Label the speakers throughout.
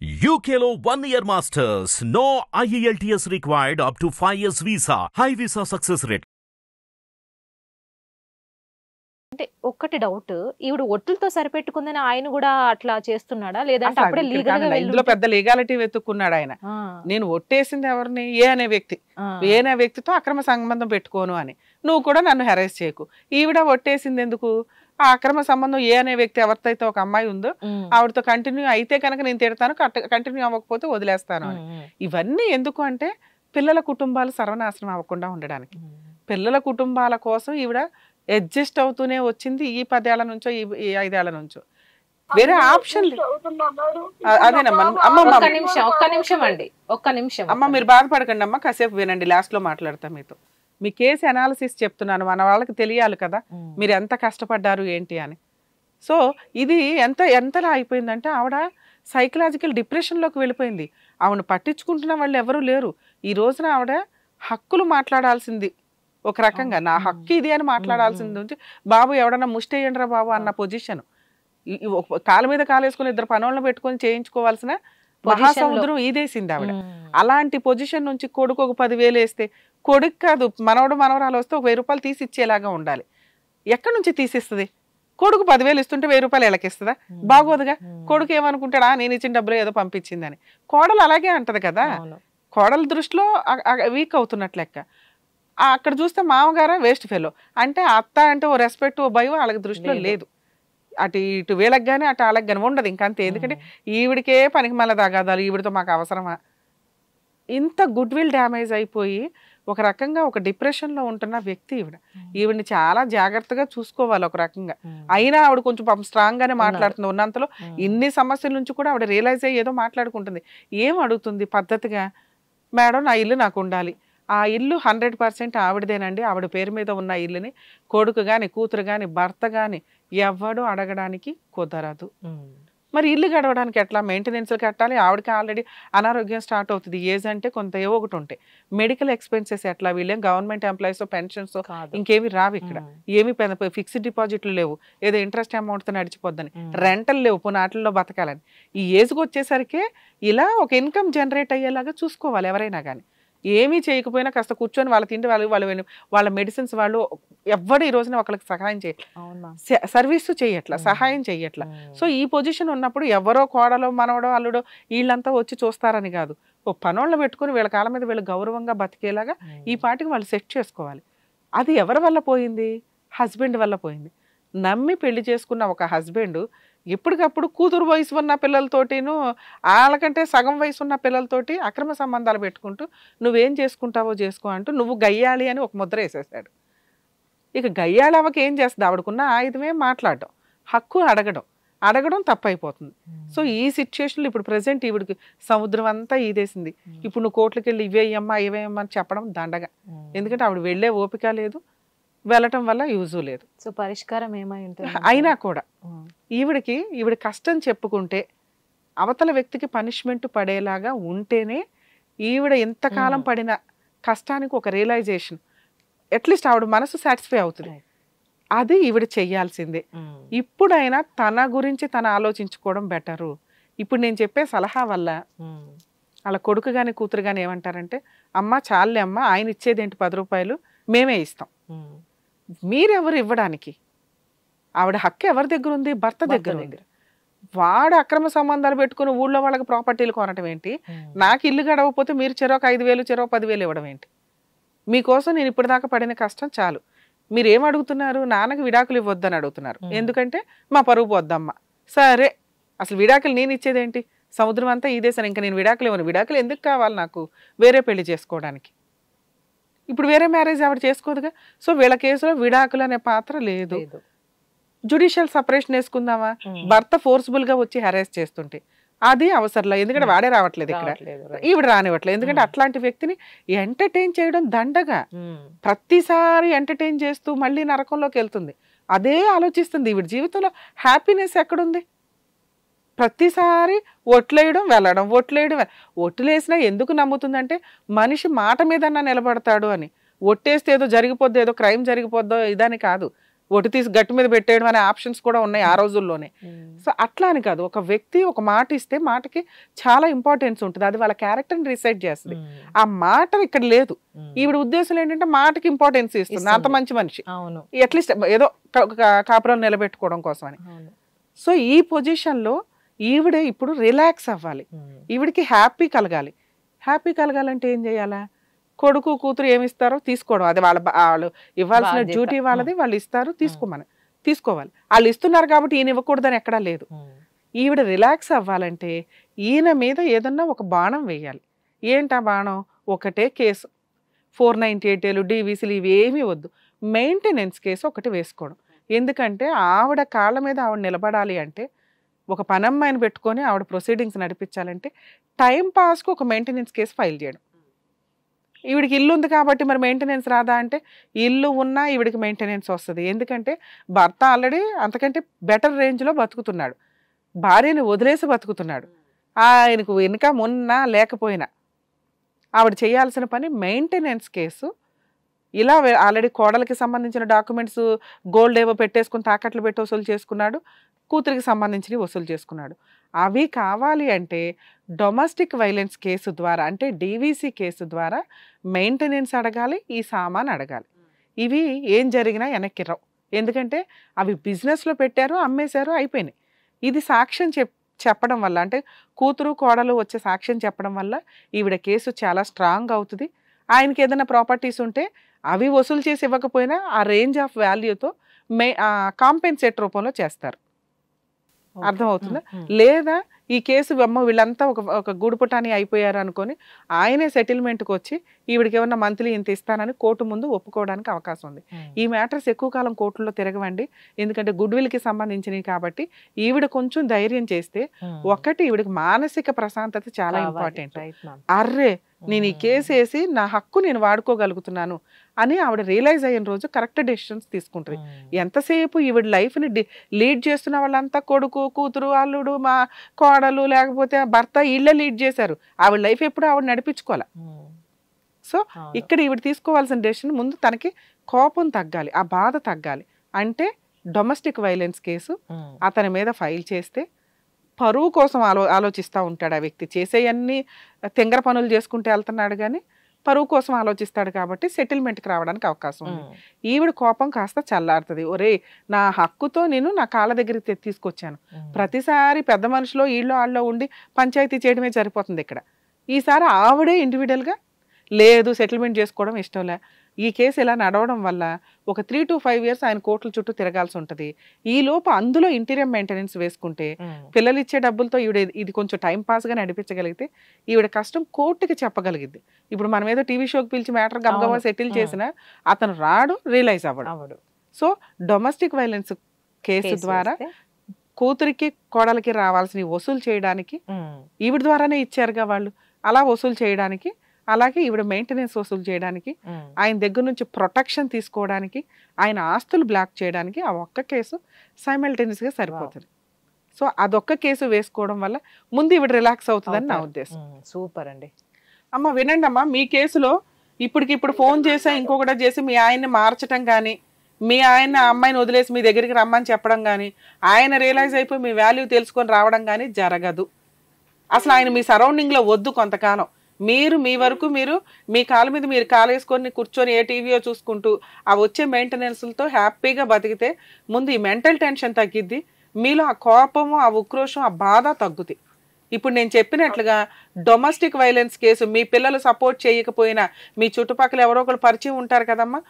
Speaker 1: UKLO 1 year masters. No IELTS required up to 5 years visa. High visa success rate.
Speaker 2: అంటే ఒక్కటి doubt ఈవిడ ఒట్టులతో సరిపెట్టుకుందని ఆయన కూడా అట్లా చేస్తున్నాడా లేదంటే అప్పుడే లీగల్ గా
Speaker 3: ఇందులో పెద్ద లీగాలిటీ వెతుక్కున్నాడు ఆయన. నేను ఒట్టేసింది ఎవరిని? ఏ అనే వ్యక్తి. ఏ అనే వ్యక్తితో అక్రమ సంబంధం పెట్టుకోను అని. నువ్వు కూడా నన్ను హెరాస్ చేయకు. ఈవిడ ఒట్టేసింది ఎందుకు? ఆ అక్రమ సంబంధం ఏ అనే వ్యక్తి ఎవరితో అయితే ఒక అమ్మాయి ఉందో ఆవిడతో కంటిన్యూ అయితే కనుక నేను తిడతాను, కంటిన్యూ అవ్వకపోతే వదిలేస్తాను అని. ఇవన్నీ ఎందుకు అంటే పిల్లల కుటుంబాలు సర్వనాశనం అవ్వకుండా ఉండడానికి. పిల్లల కుటుంబాల కోసం ఈవిడ అడ్జస్ట్ అవుతూనే వచ్చింది. ఈ 10 ఏళ్ల నుంచో ఈ 5 ఏళ్ల నుంచో వేరే ఆప్షన్ అదేనమ్మా.
Speaker 2: ఒక్క నిమిషం అండి, ఒక్క నిమిషం
Speaker 3: అమ్మ మీరు బాధపడకండి అమ్మ, కాసేపు వినండి, లాస్ట్ లో మాట్లాడతాం మీతో. మీ కేసు అనాలిసిస్ చెప్తున్నాను, మన వాళ్ళకి తెలియాలి కదా మీరు ఎంత కష్టపడ్డారు ఏంటి అని. సో ఇది ఎంతలా అయిపోయిందంటే ఆవిడ సైకలాజికల్ డిప్రెషన్లోకి వెళ్ళిపోయింది. ఆవిడ పట్టించుకుంటున్న వాళ్ళు ఎవరూ లేరు. ఈ రోజున ఆవిడ హక్కులు మాట్లాడాల్సింది ఒక రకంగా, నా హక్కు ఇది అని మాట్లాడాల్సింది నుంచి బాబు ఎవడన్నా ముష్టేయండిరా బాబు అన్న పొజిషన్. కాళ్ళ మీద కాలేసుకుని 2 పనులను పెట్టుకొని చేయించుకోవాల్సిన మహాసముద్రం ఈదేసింది ఆవిడ. అలాంటి పొజిషన్ నుంచి కొడుకు ఒక 10,000 వేస్తే, కొడుకు కాదు మనవరాలు వస్తే ఒక 1,000 రూపాయలు తీసి ఇచ్చేలాగా ఉండాలి. ఎక్కడి నుంచి తీసిస్తుంది? కొడుకు 10,000 ఇస్తుంటే 1,000 రూపాయలు ఎలకిస్తుందా? బాగోదుగా. కొడుకు ఏమనుకుంటాడా, నేను ఇచ్చిన డబ్బులు ఏదో పంపించిందని. కోడలు అలాగే అంటది కదా. కోడల దృష్టిలో వీక్ అవుతున్నట్లు లెక్క. అక్కడ చూస్తే మామగారా వేస్ట్ ఫెలో అంటే అత్త అంటే ఓ రెస్పెక్ట్ ఓ భయం వాళ్ళకి దృష్టిలో లేదు. అటు ఇటు వీళ్ళకి కానీ అటు వాళ్ళకి కానీ ఉండదు ఇంకంతే. ఎందుకంటే ఈవిడికే పనికి మళ్ళీ తగాదాలు, ఈవిడితో మాకు అవసరమా? ఇంత గుడ్ విల్ డ్యామేజ్ అయిపోయి ఒక రకంగా ఒక డిప్రెషన్లో ఉంటున్న వ్యక్తి ఈవిడ. ఈవిడిని చాలా జాగ్రత్తగా చూసుకోవాలి ఒక రకంగా. అయినా ఆవిడ కొంచెం పాపం స్ట్రాంగ్గానే మాట్లాడుతుంది. ఉన్నంతలో ఇన్ని సమస్యల నుంచి కూడా ఆవిడ రియలైజ్ అయ్యి ఏదో మాట్లాడుకుంటుంది. ఏం అడుగుతుంది పద్ధతిగా? మేడం నా ఇల్లు నాకు ఉండాలి. ఆ ఇల్లు 100% ఆవిడదేనండి. ఆవిడ పేరు మీద ఉన్న ఇల్లుని కొడుకు కానీ కూతురు కానీ భర్త కానీ ఎవడు అడగడానికి కుదరదు. మరి ఇల్లు గడవడానికి ఎట్లా? మెయింటెనెన్స్లు కట్టాలి. ఆవిడకి ఆల్రెడీ అనారోగ్యం స్టార్ట్ అవుతుంది. ఏజ్ అంటే కొంత ఏవో ఒకటి ఉంటాయి. మెడికల్ ఎక్స్పెన్సెస్ ఎట్లా? వీళ్ళేం గవర్నమెంట్ ఎంప్లాయీస్ పెన్షన్స్ ఇంకేమి రావు ఇక్కడ. ఏమి ఫిక్స్డ్ డిపాజిట్లు లేవు, ఏదో ఇంట్రెస్ట్ అమౌంట్తో నడిచిపోద్దని. రెంటలు లేవు, పునాట్లలో బతకాలని. ఈ ఏజ్కి వచ్చేసరికి ఇలా ఒక ఇన్కమ్ జనరేట్ అయ్యేలాగా చూసుకోవాలి ఎవరైనా కానీ. ఏమీ చేయకపోయినా కాస్త కూర్చొని వాళ్ళ తిండి వాళ్ళ మెడిసిన్స్ వాళ్ళు ఎవ్వడు ఈ రోజున ఒకరికి సహాయం చేయట్లా, సర్వీసు చేయట్లా, సహాయం చెయ్యట్లా. సో ఈ పొజిషన్ ఉన్నప్పుడు ఎవరో కోడలో మనవడో అల్లుడో వీళ్ళంతా వచ్చి చూస్తారని కాదు, ఓ పనోళ్ళని పెట్టుకుని వీళ్ళ కాళ్ళ మీద వీళ్ళు గౌరవంగా బతికేలాగా ఈ పాటికి వాళ్ళు సెట్ చేసుకోవాలి. అది ఎవరి వల్ల పోయింది? హస్బెండ్ వల్ల పోయింది. నమ్మి పెళ్లి చేసుకున్న ఒక హస్బెండ్ ఎప్పటికప్పుడు కూతురు వయసు ఉన్న పిల్లలతోటిను వాళ్ళకంటే సగం వయసు ఉన్న పిల్లలతోటి అక్రమ సంబంధాలు పెట్టుకుంటూ నువ్వేం చేసుకుంటావో చేసుకో అంటూ నువ్వు గయ్యాలి అని ఒక ముద్ర వేసేసాడు. ఇక గయ్యాలి అవ్వకి ఏం చేస్తుంది? ఆవిడకున్న ఆయుధమే మాట్లాడడం, హక్కు అడగడం తప్పైపోతుంది. సో ఈ సిచ్యుయేషన్లో ఇప్పుడు ప్రజెంట్ ఈవిడికి సముద్రం అంతా ఈదేసింది. ఇప్పుడు నువ్వు కోర్టుకి వెళ్ళి ఇవేయమ్మా అని చెప్పడం దండగా. ఎందుకంటే ఆవిడ వెళ్ళే ఓపిక లేదు, వెళ్ళటం వల్ల యూజు లేదు.
Speaker 2: సో పరిష్కారం ఏమై ఉంటుంది?
Speaker 3: అయినా కూడా ఈవిడ కష్టం చెప్పుకుంటే అవతల వ్యక్తికి పనిష్మెంట్ పడేలాగా ఉంటేనే ఈవిడ ఎంతకాలం పడిన కష్టానికి ఒక రియలైజేషన్, అట్లీస్ట్ ఆవిడ మనసు సాటిస్ఫై అవుతుంది. అది ఈవిడ చెయ్యాల్సిందే. ఇప్పుడైనా తన గురించి తను ఆలోచించుకోవడం బెటరు. ఇప్పుడు నేను చెప్పే సలహా వల్ల వాళ్ళ కొడుకు కానీ కూతురు కానీ ఏమంటారంటే, అమ్మ చాలే అమ్మ, ఆయన ఇచ్చేది ఏంటి 10 రూపాయలు మేమే ఇస్తాం, మీరెవరు ఇవ్వడానికి? ఆవిడ హక్కు ఎవరి దగ్గర ఉంది? భర్త దగ్గర ఉంది. వాడు అక్రమ సంబంధాలు పెట్టుకుని ఊళ్ళో వాళ్ళకి ప్రాపర్టీలు కొనటం ఏంటి? నాకు ఇల్లు గడవకపోతే మీరు చెరొక 5,000 చెరొక 10,000 ఇవ్వడం ఏంటి? మీకోసం నేను ఇప్పటిదాకా పడిన కష్టం చాలు. మీరేం అడుగుతున్నారు? నాన్నకి విడాకులు ఇవ్వద్దని అడుగుతున్నారు. ఎందుకంటే మా పరువు పోద్దమ్మ. సరే, అసలు విడాకులు నేను ఇచ్చేదేంటి? సముద్రం అంతా ఇదేసాను, ఇంకా నేను విడాకులు ఇవ్వను. విడాకులు ఎందుకు కావాలి నాకు? వేరే పెళ్లి చేసుకోవడానికి. ఇప్పుడు వేరే మ్యారేజ్ ఆవిడ చేసుకోదుగా. సో వీళ్ళ కేసులో విడాకులు అనే పాత్ర లేదు. జ్యుడిషియల్ సపరేషన్ వేసుకుందామా? భర్త ఫోర్స్ఫుల్ గా వచ్చి హెరాస్ చేస్తుంటే అది అవసరంలా. ఎందుకంటే వాడే రావట్లేదు ఇక్కడ, ఈవిడ రానివ్వట్లేదు. ఎందుకంటే అట్లాంటి వ్యక్తిని ఎంటర్టైన్ చేయడం దండగా. ప్రతిసారి ఎంటర్టైన్ చేస్తూ మళ్ళీ నరకంలోకి వెళ్తుంది. అదే ఆలోచిస్తుంది. ఈవిడ జీవితంలో హ్యాపీనెస్ ఎక్కడుంది? ప్రతిసారి ఒట్లేయడం వెళ్ళడం, ఒట్లేసినా ఎందుకు నమ్ముతుందంటే మనిషి మాట మీదన్నా నిలబడతాడు అని. ఒట్టేస్తే ఏదో జరిగిపోద్దో, ఏదో క్రైమ్ జరిగిపోద్దో ఇదని కాదు. ఒటి తీసి గట్టు మీద పెట్టేయడం అనే ఆప్షన్స్ కూడా ఉన్నాయి ఆ రోజుల్లోనే. సో అట్లా అని కాదు, ఒక వ్యక్తి ఒక మాట ఇస్తే మాటకి చాలా ఇంపార్టెన్స్ ఉంటుంది, అది వాళ్ళ క్యారెక్టర్ని రిసైడ్ చేస్తుంది. ఆ మాట ఇక్కడ లేదు. ఈవిడ ఉద్దేశం ఏంటంటే మాటకి ఇంపార్టెన్స్ ఇస్తుంది, అంత మంచి మనిషి, అట్లీస్ట్ ఏదో కాపురం నిలబెట్టుకోవడం కోసం అని. సో ఈ పొజిషన్లో ఈవిడ ఇప్పుడు రిలాక్స్ అవ్వాలి, ఈవిడికి హ్యాపీ కలగాలి. హ్యాపీ కలగాలంటే ఏం చేయాలా? కొడుకు కూతురు ఏమి ఇస్తారో తీసుకోవడం, అది వాళ్ళు ఇవ్వాల్సిన డ్యూటీ వాళ్ళది, వాళ్ళు ఇస్తారు తీసుకోవాలి. వాళ్ళు ఇస్తున్నారు కాబట్టి ఈయన ఇవ్వకూడదని ఎక్కడా లేదు. ఈవిడ రిలాక్స్ అవ్వాలంటే ఈయన మీద ఏదన్నా ఒక బాణం వేయాలి. ఏంటా బాణం? ఒకటే కేసు, 498 DVCలు ఇవి ఏమీ వద్దు, మెయింటెనెన్స్ కేసు ఒకటి వేసుకోవడం. ఎందుకంటే ఆవిడ కాళ్ళ మీద ఆవిడ నిలబడాలి అంటే, ఒక పనమ్మాయిని పెట్టుకొని ఆవిడ ప్రొసీడింగ్స్ నడిపించాలంటే టైం పాస్కు ఒక మెయింటెనెన్స్ కేసు ఫైల్ చేయడం. ఈవిడికి ఇల్లు ఉంది కాబట్టి మరి మెయింటెనెన్స్ రాదా అంటే, ఇల్లు ఉన్నా ఈవిడికి మెయింటెనెన్స్ వస్తుంది. ఎందుకంటే భర్త ఆల్రెడీ అంతకంటే బెటర్ రేంజ్లో బతుకుతున్నాడు, భార్యని వదిలేసి బతుకుతున్నాడు. ఆయనకు వెనుక మొన్న లేకపోయినా ఆవిడ చేయాల్సిన పని మెయింటెనెన్స్ కేసు. ఇలా ఆల్రెడీ కోడలికి సంబంధించిన డాక్యుమెంట్స్ గోల్డ్ ఏవో పెట్టేసుకుని తాకట్లు పెట్టి వసూలు చేసుకున్నాడు, కూతురికి సంబంధించినవి వసూలు చేసుకున్నాడు. అవి కావాలి అంటే డొమెస్టిక్ వైలెన్స్ కేసు ద్వారా, అంటే DVC కేసు ద్వారా మెయింటెనెన్స్ అడగాలి, ఈ సామాన్ అడగాలి. ఇవి ఏం జరిగినా వెనక్కి రావు, ఎందుకంటే అవి బిజినెస్లో పెట్టారు, అమ్మేశారు, అయిపోయినాయి. ఇది సాక్ష్యం చెప్పడం వల్ల, అంటే కూతురు కోడలు వచ్చే సాక్ష్యం చెప్పడం వల్ల ఈవిడ కేసు చాలా స్ట్రాంగ్ అవుతుంది. ఆయనకి ఏదైనా ప్రాపర్టీస్ ఉంటే అవి వసూలు చేసి ఇవ్వకపోయినా ఆ రేంజ్ ఆఫ్ వాల్యూతో కాంపెన్సేట్ రూపంలో చేస్తారు. అర్థమవుతుందా? లేదా ఈ కేసు అమ్మ వీళ్ళంతా ఒక గూడుపుటాని అయిపోయారు అనుకొని ఆయనే సెటిల్మెంట్కి వచ్చి ఈవిడికి ఏమన్నా మంత్లీ ఇంత ఇస్తానని కోర్టు ముందు ఒప్పుకోవడానికి అవకాశం ఉంది. ఈ మ్యాటర్స్ ఎక్కువ కాలం కోర్టులో తిరగవండి, ఎందుకంటే గుడ్ విల్కి సంబంధించినవి కాబట్టి. ఈవిడ కొంచెం ధైర్యం చేస్తే, ఒకటి ఈవిడికి మానసిక ప్రశాంతత చాలా ఇంపార్టెంట్. అర్రే నేను ఈ కేసు వేసి నా హక్కు నేను వాడుకోగలుగుతున్నాను అని ఆవిడ రియలైజ్ అయిన రోజు కరెక్ట్ డెసిషన్స్ తీసుకుంటుంది. ఎంతసేపు ఈవిడ లైఫ్ని లీడ్ చేస్తున్న వాళ్ళంతా కొడుకు కూతురు అల్లుడు మా కోడలు లేకపోతే భర్త వీళ్ళే లీడ్ చేశారు, ఆవిడ లైఫ్ ఎప్పుడు ఆవిడ నడిపించుకోవాలి. సో ఇక్కడ ఈవిడ తీసుకోవాల్సిన డెసిషన్, ముందు తనకి కోపం తగ్గాలి, ఆ బాధ తగ్గాలి. అంటే డొమెస్టిక్ వైలెన్స్ కేసు అతని మీద ఫైల్ చేస్తే పరువు కోసం ఆలోచిస్తూ ఉంటాడు ఆ వ్యక్తి. చేసేయన్నీ తెంగర పనులు చేసుకుంటూ వెళ్తున్నాడు కానీ పరువు కోసం ఆలోచిస్తాడు కాబట్టి సెటిల్మెంట్కి రావడానికి అవకాశం ఉంది. ఈవిడ కోపం కాస్త చల్లారుతుంది. ఒరే నా హక్కుతో నేను నా కాళ్ళ దగ్గరికి తీసుకొచ్చాను, ప్రతిసారి పెద్ద మనుషులో వీళ్ళు ఉండి పంచాయతీ చేయడమే సరిపోతుంది ఇక్కడ. ఈసారి ఆవిడే ఇండివిజువల్గా లేదు సెటిల్మెంట్ చేసుకోవడం ఇష్టంలే. ఈ కేసు ఇలా నడవడం వల్ల ఒక 3 to 5 years ఆయన కోర్టుల చుట్టూ తిరగాల్సి ఉంటుంది. ఈ లోపు అందులో ఇంటీరియర్ మెయింటెనెన్స్ వేసుకుంటే పిల్లలు ఇచ్చే డబ్బులతో ఈవిడ ఇది కొంచెం టైం పాస్గా నడిపించగలిగితే ఈవిడ కష్టం కోర్టుకి చెప్పగలిగింది. ఇప్పుడు మనం ఏదో టీవీ షోకి పిలిచి మ్యాటర్ గబగబా సెటిల్ చేసినా అతను రాడు, రియలైజ్ అవ్వడు. సో డొమెస్టిక్ వైలెన్స్ కేసు ద్వారా కూతురికి కోడలికి రావాల్సిన వసూలు చేయడానికి ఈవిడ ద్వారానే ఇచ్చారుగా వాళ్ళు, అలా వసూలు చేయడానికి, అలాగే ఈవిడ మెయింటెనెన్స్ వసూలు చేయడానికి, ఆయన దగ్గర నుంచి ప్రొటెక్షన్ తీసుకోవడానికి, ఆయన ఆస్తులు బ్లాక్ చేయడానికి ఆ ఒక్క కేసు సైమల్టేనియస్గా సరిపోతుంది. సో అదొక్క కేసు వేసుకోవడం వల్ల ముందు ఈవిడ రిలాక్స్ అవుతుందని నా ఉద్దేశం.
Speaker 2: సూపర్ అండి.
Speaker 3: అమ్మ వినండి అమ్మా, మీ కేసులో ఇప్పటికిప్పుడు ఫోన్ చేసా ఇంకొకటి చేసి మీ ఆయన్ని మార్చడం కానీ, మీ ఆయన అమ్మాయిని వదిలేసి మీ దగ్గరికి రమ్మని చెప్పడం కానీ, ఆయన రియలైజ్ అయిపోయి మీ వాల్యూ తెలుసుకొని రావడం కానీ జరగదు. అసలు ఆయన మీ సరౌండింగ్లో వద్దు కొంతకాలం. మీరు మీ వరకు మీరు మీ కాళ్ళ మీద మీరు కాలేసుకొని కూర్చొని ఏ టీవీయో చూసుకుంటూ ఆ వచ్చే మెయింటెనెన్స్లతో హ్యాపీగా బతికితే ముందు ఈ మెంటల్ టెన్షన్ తగ్గిద్ది, మీలో ఆ కోపము ఆ ఉక్రోషం ఆ బాధ తగ్గుతాయి. ఇప్పుడు నేను చెప్పినట్లుగా డొమెస్టిక్ వైలెన్స్ కేసు మీ పిల్లలు సపోర్ట్ చేయకపోయినా మీ చుట్టుపక్కల ఎవరో ఒకరు పరిచయం ఉంటారు కదమ్మా,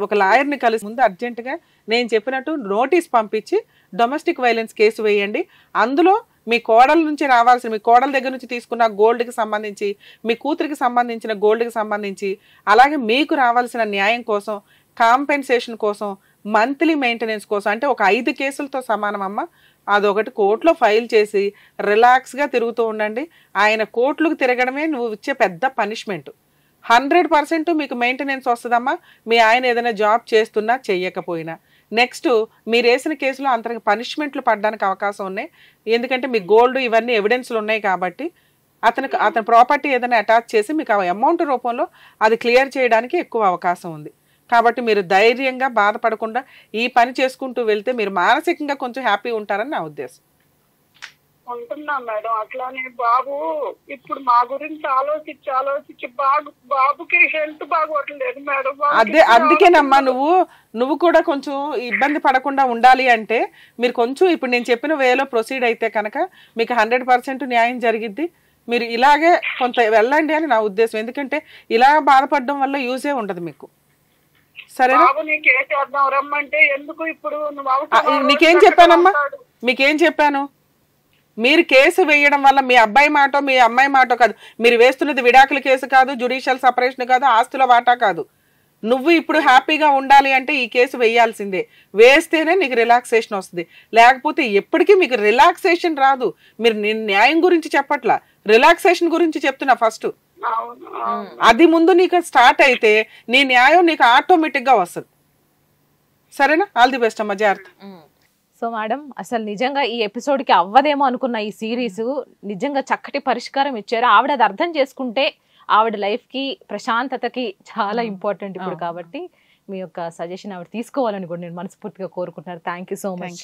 Speaker 3: ఒక లాయర్ని కలిసి ముందు అర్జెంటుగా నేను చెప్పినట్టు నోటీస్ పంపించి డొమెస్టిక్ వైలెన్స్ కేసు వేయండి. అందులో మీ కోడల నుంచి రావాల్సిన, మీ కోడల దగ్గర నుంచి తీసుకున్న గోల్డ్కి సంబంధించి, మీ కూతురికి సంబంధించిన గోల్డ్కి సంబంధించి, అలాగే మీకు రావాల్సిన న్యాయం కోసం, కాంపెన్సేషన్ కోసం, మంత్లీ మెయింటెనెన్స్ కోసం, అంటే ఒక 5 కేసులతో సమానం అమ్మ. అదొకటి కోర్టులో ఫైల్ చేసి రిలాక్స్గా తిరుగుతూ ఉండండి. ఆయన కోర్టులకు తిరగడమే నువ్వు ఇచ్చే పెద్ద పనిష్మెంట్. 100% మీకు మెయింటెనెన్స్ వస్తుందమ్మా, మీ ఆయన ఏదైనా జాబ్ చేస్తున్నా చెయ్యకపోయినా. నెక్స్ట్ మీరు వేసిన కేసులో అంతకు పనిష్మెంట్లు పడడానికి అవకాశం ఉన్నాయి, ఎందుకంటే మీ గోల్డ్ ఇవన్నీ ఎవిడెన్స్లు ఉన్నాయి కాబట్టి. అతని ప్రాపర్టీ ఏదైనా అటాచ్ చేసి మీకు ఆ అమౌంట్ రూపంలో అది క్లియర్ చేయడానికి ఎక్కువ అవకాశం ఉంది. కాబట్టి మీరు ధైర్యంగా బాధపడకుండా ఈ పని చేసుకుంటూ వెళ్తే మీరు మానసికంగా కొంచెం హ్యాపీ ఉంటారని నా ఉద్దేశం.
Speaker 4: ఉంటున్నా మేడం. అట్లానే బాబు ఇప్పుడు మా గురించి ఆలోచించి బాబుకి హెల్త్ బాగోట్లేదు మేడం.
Speaker 3: అందుకేనమ్మా నువ్వు కూడా కొంచెం ఇబ్బంది పడకుండా ఉండాలి అంటే మీరు కొంచెం ఇప్పుడు నేను చెప్పిన వేలో ప్రొసీడ్ అయితే కనుక మీకు 100% న్యాయం జరిగిద్ది. మీరు ఇలాగే కొంత వెళ్ళండి అని నా ఉద్దేశం. ఎందుకంటే ఇలా బాధపడడం వల్ల యూజే ఉండదు మీకు. సరేనా? నీకేం చెప్పానమ్మా, మీకేం చెప్పాను? మీరు కేసు వేయడం వల్ల మీ అబ్బాయి మాటో మీ అమ్మాయి మాటో కాదు, మీరు వేస్తున్నది విడాకుల కేసు కాదు, జ్యుడిషియల్ సపరేషన్ కాదు, ఆస్తుల వాటా కాదు. నువ్వు ఇప్పుడు హ్యాపీగా ఉండాలి అంటే ఈ కేసు వేయాల్సిందే. వేస్తేనే నీకు రిలాక్సేషన్ వస్తుంది. లేకపోతే ఎప్పటికీ మీకు రిలాక్సేషన్ రాదు. మీరు న్యాయం గురించి చెప్పట్లా, రిలాక్సేషన్ గురించి చెప్తున్నా ఫస్ట్. అది ముందు నీకు స్టార్ట్ అయితే నీ న్యాయం నీకు ఆటోమేటిక్ గా వస్తుంది. సరేనా? ఆల్ ది బెస్ట్ అమ్మా, జాగ్రత్త.
Speaker 2: సో మేడం, అసలు నిజంగా ఈ ఎపిసోడ్కి అవ్వదేమో అనుకున్న ఈ సిరీస్ నిజంగా చక్కటి పరిష్కారం ఇచ్చారు. ఆవిడ అది అర్థం చేసుకుంటే ఆవిడ లైఫ్కి ప్రశాంతతకి చాలా ఇంపార్టెంట్ ఇప్పుడు. కాబట్టి మీ యొక్క సజెషన్ ఆవిడ తీసుకోవాలని కూడా నేను మనస్ఫూర్తిగా కోరుకుంటున్నాను. Thank you so much.